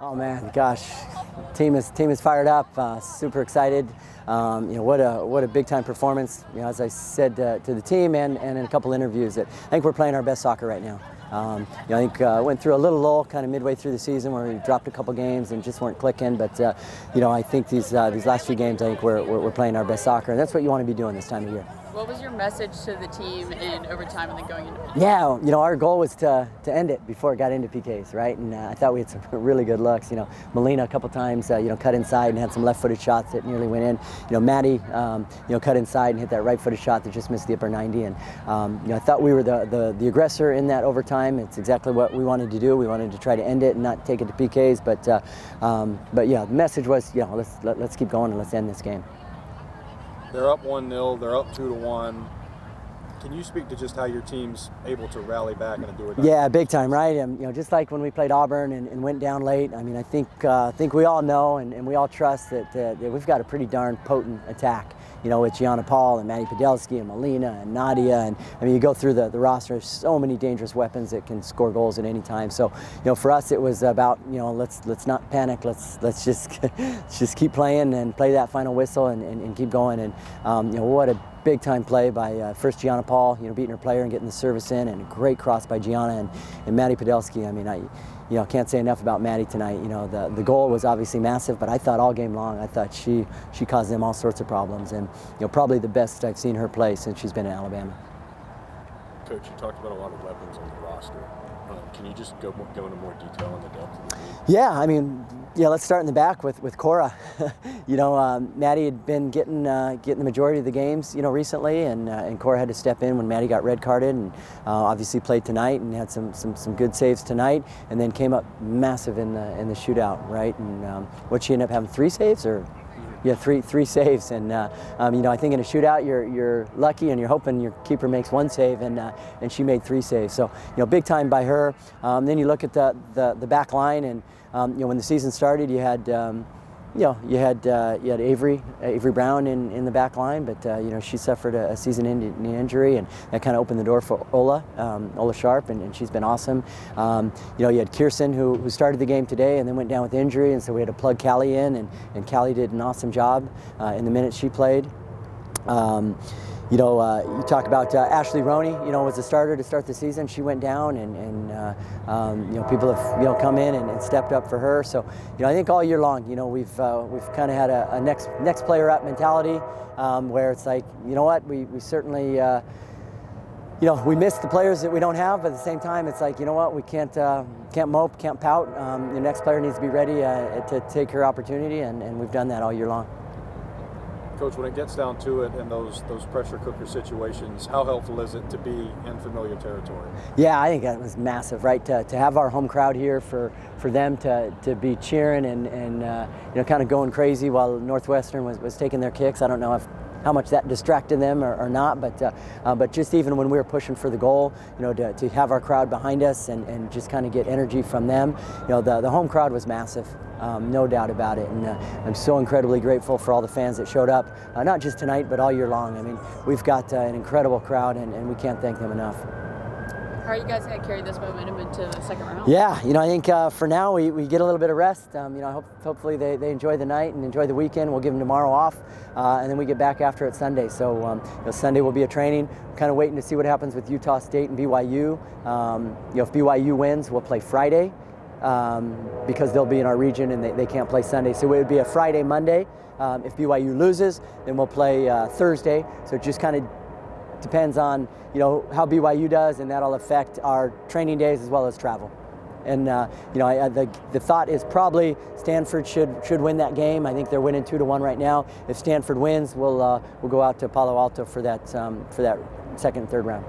Oh man, gosh, team is fired up. Super excited. What a big time performance. As I said to the team and in a couple interviews, that I think we're playing our best soccer right now. I think went through a little lull kind of midway through the season where we dropped a couple games and just weren't clicking. But I think these last few games, I think we're playing our best soccer, and that's what you want to be doing this time of year. What was your message to the team in overtime and then going into PKs? Yeah, our goal was to end it before it got into PKs, right? And I thought we had some really good looks. Melina a couple times, cut inside and had some left-footed shots that nearly went in. Maddie, cut inside and hit that right-footed shot that just missed the upper 90. And I thought we were the aggressor in that overtime. It's exactly what we wanted to do. We wanted to try to end it and not take it to PKs. But yeah, the message was, let's keep going and let's end this game. They're up 1-0, they're up 2-1. Can you speak to just how your team's able to rally back and do it? Yeah, big time, right? Just like when we played Auburn and went down late. I mean, I think we all know and we all trust that we've got a pretty darn potent attack. With Gianna Paul and Maddie Podolski and Melina and Nadia, and I mean, you go through the roster. There's so many dangerous weapons that can score goals at any time. So, for us, it was about let's not panic. Let's just keep playing and play that final whistle and keep going. And what a big time play by first Gianna Paul, beating her player and getting the service in, and a great cross by Gianna and Maddie Podolski. I mean, I can't say enough about Maddie tonight. The goal was obviously massive, but I thought all game long, I thought she caused them all sorts of problems, and probably the best I've seen her play since she's been in Alabama. Coach, you talked about a lot of weapons on the roster. Can you just go into more detail on the depth of the team? Yeah, I mean, let's start in the back with Cora. Maddie had been getting the majority of the games, recently, and Cora had to step in when Maddie got red carded, and obviously played tonight and had some good saves tonight, and then came up massive in the shootout, right? And what, she ended up having 3 saves or? Yeah, three saves, and I think in a shootout you're lucky and you're hoping your keeper makes 1 save, and she made 3 saves. So big time by her. Then you look at the back line, and when the season started, you had Avery Brown in the back line, but she suffered a season-ending injury, and that kind of opened the door for Ola Sharp, and she's been awesome. You had Kirsten who started the game today and then went down with injury, and so we had to plug Callie in, and Callie did an awesome job in the minutes she played. You talk about Ashley Roney, was a starter to start the season. She went down, and people have come in and stepped up for her. So I think all year long, we've kind of had a next player up mentality, where it's like, we certainly we miss the players that we don't have, but at the same time, it's like, we can't mope, can't pout. The next player needs to be ready to take her opportunity, and we've done that all year long. Coach, when it gets down to it in those pressure cooker situations, how helpful is it to be in familiar territory? Yeah, I think that was massive, right? To have our home crowd here, for them to be cheering and kind of going crazy while Northwestern was taking their kicks. I don't know how much that distracted them or not, but just even when we were pushing for the goal, to have our crowd behind us and just kind of get energy from them, the home crowd was massive. No doubt about it, and I'm so incredibly grateful for all the fans that showed up, not just tonight, but all year long. I mean, we've got an incredible crowd, and we can't thank them enough. How are you guys going to carry this momentum into the second round? Yeah, I think for now we get a little bit of rest. Hopefully they enjoy the night and enjoy the weekend. We'll give them tomorrow off, and then we get back after it Sunday. So Sunday will be a training. We're kind of waiting to see what happens with Utah State and BYU. If BYU wins, we'll play Friday. Because they'll be in our region and they can't play Sunday. So it would be a Friday, Monday. If BYU loses, then we'll play Thursday. So it just kind of depends on how BYU does, and that'll affect our training days as well as travel. And the thought is probably Stanford should win that game. I think they're winning 2-1 right now. If Stanford wins, we'll go out to Palo Alto for that second and third round.